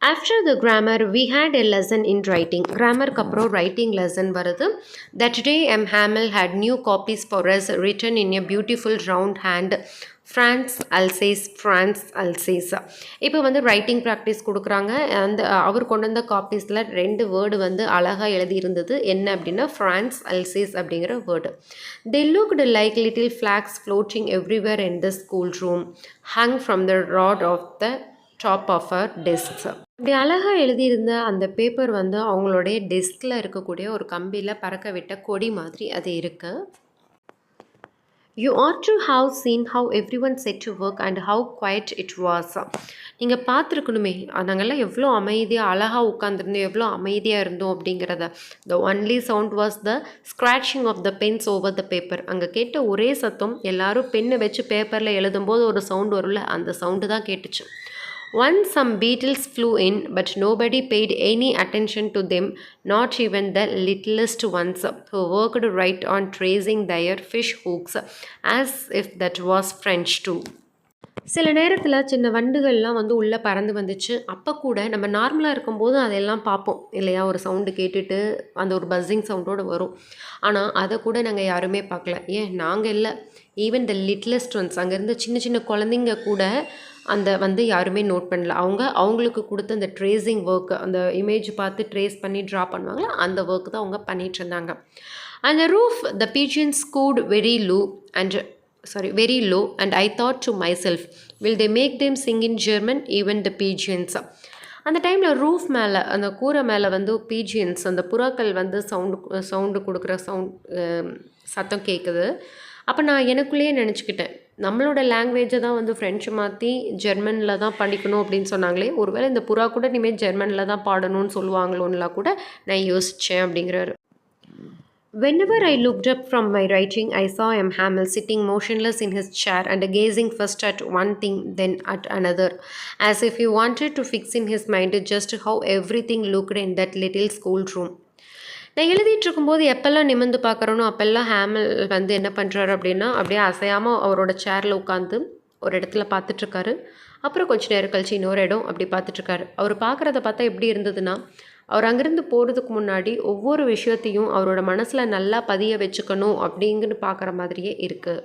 After the grammar, we had a lesson in writing. Grammarக்கு அப்புறம் writing lesson வருது. That day, Hamel had new copies for us written in a beautiful round hand. Franz, Alsace, Franz, Alsace. இப்போ வந்து ரைட்டிங் ப்ராக்டிஸ் கொடுக்குறாங்க. அந்த அவர் கொண்டு வந்த காப்பீஸில் 2 வேர்டு வந்து அழகாக எழுதியிருந்தது. என்ன அப்படின்னா, ஃப்ரான்ஸ், அல்சேஸ் அப்படிங்கிற word. They looked like little flags floating everywhere in the school room, hung from the rod of the top of our desks. இப்படி அழகாக எழுதியிருந்த அந்த பேப்பர் வந்து அவங்களுடைய டெஸ்கில் இருக்கக்கூடிய ஒரு கம்பியில் பறக்க விட்ட கொடி மாதிரி அது இருக்குது. You ought to have seen how everyone set to work and how quiet it was. நீங்கள் பார்த்துருக்கணுமே, நாங்கள்லாம் எவ்வளோ அமைதியாக அழகாக உட்காந்துருந்தோம், எவ்வளோ அமைதியாக இருந்தோம் அப்படிங்கிறத. The only sound was the scratching of the pens over the paper. அங்கே கேட்ட ஒரே சத்தம், எல்லாரும் பெண்ணை வச்சு பேப்பரில் எழுதும்போது ஒரு சவுண்டு வரும்ல, அந்த சவுண்டு தான் கேட்டுச்சு. Once some beetles flew in, but nobody paid any attention to them, not even the littlest ones, who worked right on tracing their fish hooks, as if that was French too. சில நேரத்தில் சின்ன வண்டுகள்லாம் வந்து உள்ளே பறந்து வந்துச்சு. அப்போ கூட நம்ம நார்மலாக இருக்கும்போது அதெல்லாம் பார்ப்போம் இல்லையா, ஒரு சவுண்டு கேட்டுட்டு அந்த ஒரு பஸ்ஸிங் சவுண்டோடு வரும். ஆனால் அதை கூட நாங்கள் யாருமே பார்க்கல. ஏன் நாங்கள் இல்லை, ஈவன் த லிட்டிலஸ்ட் ஒன்ஸ், அங்கேருந்து சின்ன சின்ன குழந்தைங்க கூட அந்த வந்து யாருமே நோட் பண்ணல. அவங்களுக்கு கொடுத்த அந்த ட்ரேசிங் ஒர்க்கு, அந்த இமேஜ் பார்த்து ட்ரேஸ் பண்ணி ட்ரா பண்ணுவாங்களா, அந்த ஒர்க் தான் அவங்க பண்ணிகிட்டு இருந்தாங்க. அந்த roof the pigeons cooed very low and I thought to myself, will they make them sing in German, even the pigeons? அந்த டைமில் ரூஃப் மேலே, அந்த கூரை மேலே வந்து பீஜியன்ஸ், அந்த புறாக்கள் வந்து சவுண்டு கொடுக்குற சத்தம் கேட்குது. அப்போ நான் எனக்குள்ளேயே நினச்சிக்கிட்டேன், நம்மளோட லாங்குவேஜை தான் வந்து ஃப்ரெஞ்சு மாற்றி ஜெர்மனில் தான் படிக்கணும் அப்படின்னு சொன்னாங்களே, ஒருவேளை இந்த புறா கூட இனிமேல் ஜெர்மனில் தான் பாடணும்னு சொல்லுவாங்களோன்னுலாம் கூட நான் யோசித்தேன் அப்படிங்கிறாரு. Whenever I looked up from my writing, I saw Hamel sitting motionless in his chair and gazing first at one thing, then at another, as if he wanted to fix in his mind just how everything looked in that little school room. நான் எழுதிட்டு இருக்கும்போது எப்போல்லாம் நிமிர்ந்து பார்க்குறனோ அப்போல்லாம் ஹேமல் வந்து என்ன பண்ணுறாரு அப்படின்னா, அப்படியே அசையாமல் அவரோட சேரில் உட்காந்து ஒரு இடத்துல பார்த்துட்ருக்காரு. அப்புறம் கொஞ்சம் நேரம் கழிச்சு இன்னொரு இடம் அப்படி பார்த்துட்ருக்காரு. அவர் பார்க்குறத பார்த்தா எப்படி இருந்ததுன்னா, அவர் அங்கேருந்து போகிறதுக்கு முன்னாடி ஒவ்வொரு விஷயத்தையும் அவரோட மனசில் நல்லா பதிய வச்சுக்கணும் அப்படிங்கன்னு பார்க்குற மாதிரியே இருக்குது.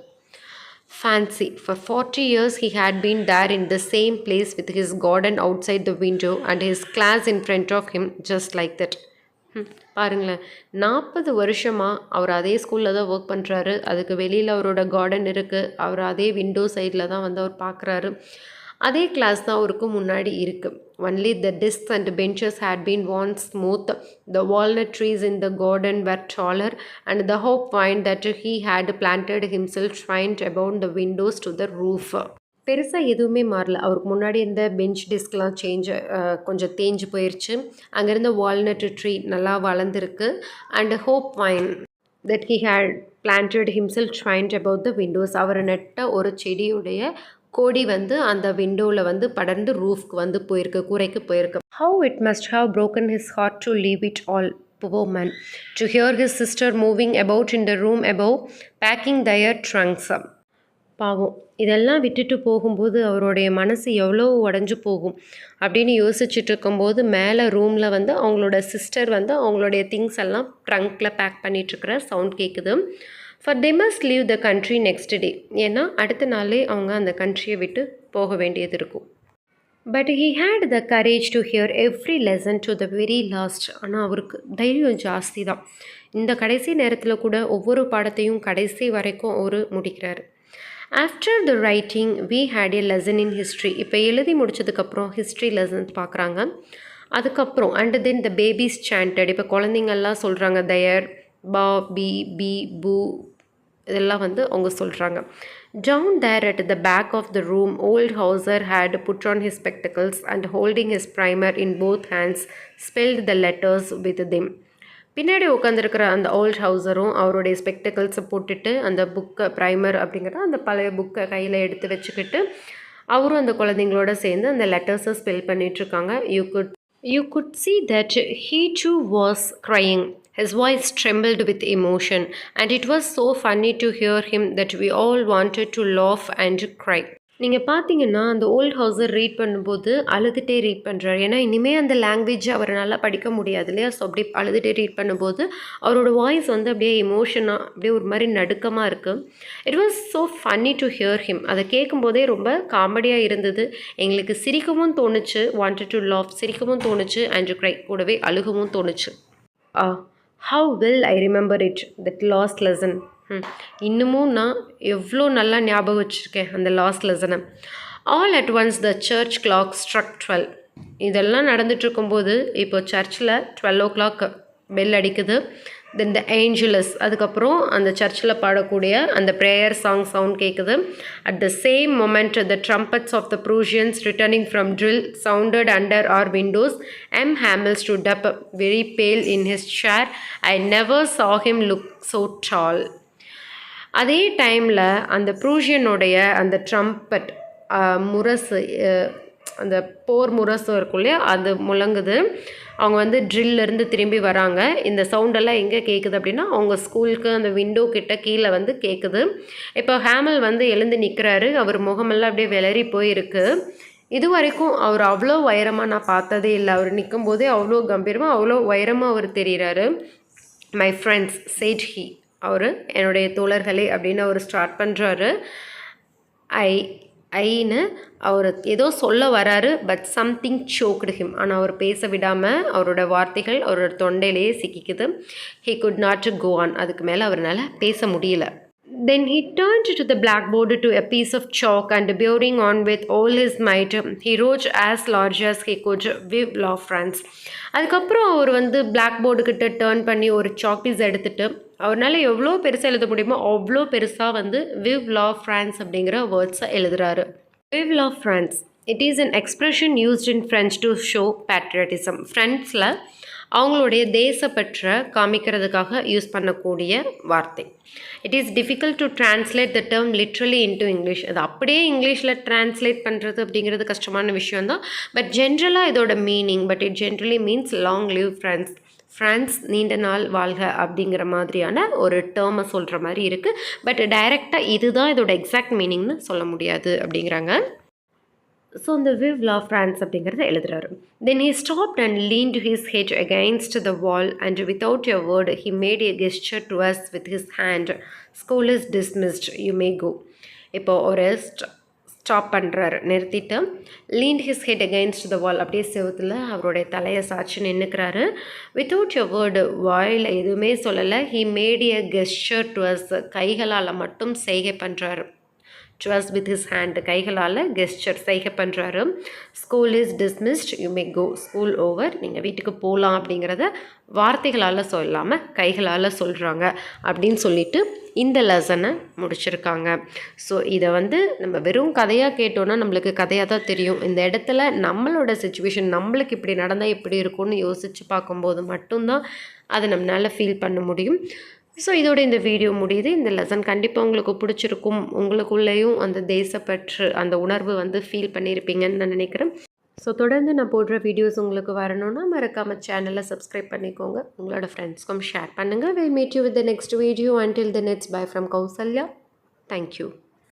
Fancy. For 40 years he had been there in the same place with his garden outside the window and his class in front of him just like that. பாருங்களேன், 40 வருஷமாக அவர் அதே ஸ்கூலில் தான் ஒர்க் பண்ணுறாரு. அதுக்கு வெளியில் அவரோட கார்டன் இருக்குது. அவர் அதே விண்டோ சைடில் தான் வந்து அவர் பார்க்குறாரு. அதே கிளாஸ் தான் அவருக்கு முன்னாடி இருக்குது. Only the desks and benches had been worn smooth. The walnut trees in the garden were taller, and the hope vine that he had planted himself twined about the windows to the roof. பெருசாக எதுவுமே மாறல. அவருக்கு முன்னாடி இருந்த பெஞ்ச் டெஸ்க்லாம் கொஞ்சம் தேஞ்சு போயிடுச்சு. அங்கேருந்த வால்நட் ட்ரீ நல்லா வளர்ந்துருக்கு. And hop vine that he had planted himself twined about the windows. அவர் நட்ட ஒரு செடியுடைய கொடி வந்து அந்த விண்டோவில் வந்து படர்ந்து ரூஃப்க்கு வந்து போயிருக்கு, கூரைக்கு போயிருக்கு. How it must have broken his heart to leave it all, poor man, to hear his sister moving about in the room above, packing their trunks. பாவம், இதெல்லாம் விட்டுட்டு போகும்போது அவருடைய மனசு எவ்வளோ உடஞ்சி போகும் அப்படின்னு யோசிச்சுட்டு இருக்கும்போது மேலே ரூமில் வந்து அவங்களோட சிஸ்டர் வந்து அவங்களுடைய திங்ஸ் எல்லாம் ட்ரங்க்கில் பேக் பண்ணிகிட்ருக்கிற சவுண்ட் கேட்குது. For they must leave the country next day. ஏன்னா அடுத்த நாளே அவங்க அந்த கண்ட்ரியை விட்டு போக வேண்டியது இருக்கும். But he had the courage to hear every lesson to the very last. ஆனால் அவருக்கு தைரியம் ஜாஸ்தி தான். இந்த கடைசி நேரத்தில் கூட ஒவ்வொரு பாடத்தையும் கடைசி வரைக்கும் அவர் முடிக்கிறார். After the writing we had a lesson in history. இப்போ எழுதி முடிச்சதுக்கப்புறம் ஹிஸ்ட்ரி லெசன்ஸ் பார்க்குறாங்க. அதுக்கப்புறம் and then the babies chanted. இப்போ குழந்தைங்கள்லாம் சொல்கிறாங்க தயர், பா, பி, பி, பூ, இதெல்லாம் வந்து அவங்க சொல்கிறாங்க. Down there at the back of the room, old Hauser had put on his spectacles and holding his primer in both hands spelled the letters with them. பின்னாடி உட்காந்துருக்கிற அந்த ஓல்ட் ஹவுஸரும் அவருடைய ஸ்பெக்டக்கிள்ஸை போட்டுட்டு அந்த புக்கை ப்ரைமர் அப்படிங்கிற அந்த பழைய புக்கை கையில் எடுத்து வச்சுக்கிட்டு அவரும் அந்த குழந்தைங்களோட சேர்ந்து அந்த லெட்டர்ஸை ஸ்பெல் பண்ணிகிட்ருக்காங்க. You could see that he too was crying. His voice trembled with emotion, and it was so funny to hear him that we all wanted to laugh and cry. நீங்கள் பார்த்தீங்கன்னா அந்த ஓல்ட் ஹவுஸர் ரீட் பண்ணும்போது அழுதுகிட்டே ரீட் பண்ணுறாரு. ஏன்னா இனிமேல் அந்த லாங்குவேஜ் அவர் நல்லா படிக்க முடியாது இல்லையா. ஸோ அப்படி அழுதுகிட்டே ரீட் பண்ணும்போது அவரோட வாய்ஸ் வந்து அப்படியே எமோஷனாக அப்படியே ஒரு மாதிரி நடுக்கமாக இருக்குது. It was so funny to hear him. அதை கேட்கும்போதே ரொம்ப காமெடியாக இருந்தது. எங்களுக்கு சிரிக்கவும் தோணுச்சு, வாண்டட் டு லாஃப், சிரிக்கவும் தோணுச்சு, அண்ட் க்ரை, கூடவே அழுகவும் தோணுச்சு. How well I remember it, that last lesson. இன்னமும் நான் எவ்வளோ நல்லா ஞாபகம் வச்சுருக்கேன் அந்த லாஸ்ட் லெசனை. All at once the church clock struck 12. இதெல்லாம் நடந்துகிட்ருக்கும்போது இப்போ சர்ச்சில் 12 o'clock பெல் அடிக்குது. தென் த ஏஞ்சலஸ், அதுக்கப்புறம் அந்த சர்ச்சில் பாடக்கூடிய அந்த ப்ரேயர் சாங் சவுண்ட் கேட்குது. At the same moment the trumpets of the Prussians returning from drill sounded under our windows. Hamel stood up very pale in his chair. I never saw him look so tall. அதே டைமில் அந்த ப்ரூஷியனுடைய அந்த ட்ரம்பட் முரசு, அந்த போர் முரசு இருக்கும் இல்லையா, அது முழங்குது. அவங்க வந்து ட்ரில்லேருந்து திரும்பி வராங்க. இந்த சவுண்டெல்லாம் எங்கே கேட்குது அப்படின்னா அவங்க ஸ்கூலுக்கு அந்த விண்டோ கிட்ட கீழே வந்து கேட்குது. இப்போ ஹேமல் வந்து எழுந்து நிற்கிறாரு. அவர் முகமெல்லாம் அப்படியே விளறி போயிருக்கு. இது வரைக்கும் அவர் அவ்வளோ உயரமாக நான் பார்த்ததே இல்லை. அவர் நிற்கும் போதே அவ்வளோ கம்பீரமாக அவ்வளோ உயரமாக அவர் தெரிகிறாரு. My friends said he. அவர் என்னுடைய தோழர்களே அப்படின்னு அவர் ஸ்டார்ட் பண்ணுறாரு. ஐன்னு அவர் ஏதோ சொல்ல வராரு. But something choked him. ஆனால் அவர் பேச விடாமல் அவரோட வார்த்தைகள் அவரோட தொண்டையிலேயே சிக்கிக்குது. He could not go on. அதுக்கு மேலே அவரால் பேச முடியல. Then he turned to the blackboard to a piece of chalk and bearing on with all his might, he wrote as large as he could, Vive la France. அதுக்கப்புறம் அவர் வந்து பிளாக் போர்டுக்கிட்ட டேர்ன் பண்ணி ஒரு சாக் பீஸ் எடுத்துகிட்டு அவரால் எவ்வளோ பெருசாக எழுத முடியுமோ அவ்வளோ பெருசாக வந்து விவ் லா ஃப்ரான்ஸ் அப்படிங்கிற வேர்ட்ஸை எழுதுறாரு. விவ் லா France, it is an expression used in French to show patriotism. ஃப்ரெண்ட்ஸில் அவங்களுடைய தேசப்பற்ற காமிக்கிறதுக்காக யூஸ் பண்ணக்கூடிய வார்த்தை. It is difficult to translate the term literally into English. அது அப்படியே இங்கிலீஷில் டிரான்ஸ்லேட் பண்ணுறது அப்படிங்கிறது கஷ்டமான விஷயம் தான். பட் ஜென்ரலாக இதோட meaning, but it generally means long live France. France நீண்ட நாள் வாழ்க அப்படிங்கிற மாதிரியான ஒரு டேர்மை சொல்கிற மாதிரி இருக்குது. பட் டைரெக்டாக இதுதான் இதோட எக்ஸாக்ட் மீனிங்னு சொல்ல முடியாது அப்படிங்கிறாங்க. ஸோ அந்த விவ்ல ஃப்ரான்ஸ் அப்படிங்கிறத எழுதுறாரு. தென் he stopped and leaned his head against the wall and without a word he made a gesture to us with his hand. School is dismissed, you may go. இப்போ ஒரு ஸ்டாப் பண்ணுறாரு, நிறுத்திட்டு லீண்ட் ஹிஸ் ஹெட் அகெயின்ஸ்ட் த வால், அப்படியே செவுத்தில் அவருடைய தலையை சாய்ச்சி நின்றுக்கிறாரு. வித்தவுட் எ வேர்டு, வாயில் எதுவுமே சொல்லலை. He made a gesture to us, கைகளால் மட்டும் செய்கை பண்ணுறாரு. To us with his hand, கைகளால் கெஸ்டர் செய்கை பண்ணுறாரு. School is dismissed, you may go, school over, நீங்கள் வீட்டுக்கு போகலாம் அப்படிங்கிறத வார்த்தைகளால் சொல்லாமல் கைகளால் சொல்கிறாங்க அப்படின்னு சொல்லிட்டு இந்த லெசனை முடிச்சிருக்காங்க. ஸோ இதை நம்ம வெறும் கதையாக கேட்டோன்னா நம்மளுக்கு கதையாக தான் தெரியும். இந்த இடத்துல நம்மளோட சுச்சுவேஷன், நம்மளுக்கு இப்படி நடந்தால் எப்படி இருக்கும்னு யோசித்து பார்க்கும்போது மட்டும்தான் அதை நம்மளால் ஃபீல் பண்ண முடியும். ஸோ இதோட இந்த வீடியோ முடியுது. இந்த லெசன் கண்டிப்பாக உங்களுக்கு பிடிச்சிருக்கும். உங்களுக்குள்ளேயும் அந்த தேசப்பற்று, அந்த உணர்வு ஃபீல் பண்ணியிருப்பீங்கன்னு நான் நினைக்கிறேன். ஸோ தொடர்ந்து நான் போடுற வீடியோஸ் உங்களுக்கு வரணும்னா மறக்காமல் சேனலை சப்ஸ்கிரைப் பண்ணிக்கோங்க. உங்களோட ஃப்ரெண்ட்ஸ்க்கும் ஷேர் பண்ணுங்கள். Will meet you with the next video. Until then it's by from Kausalya. Thank you.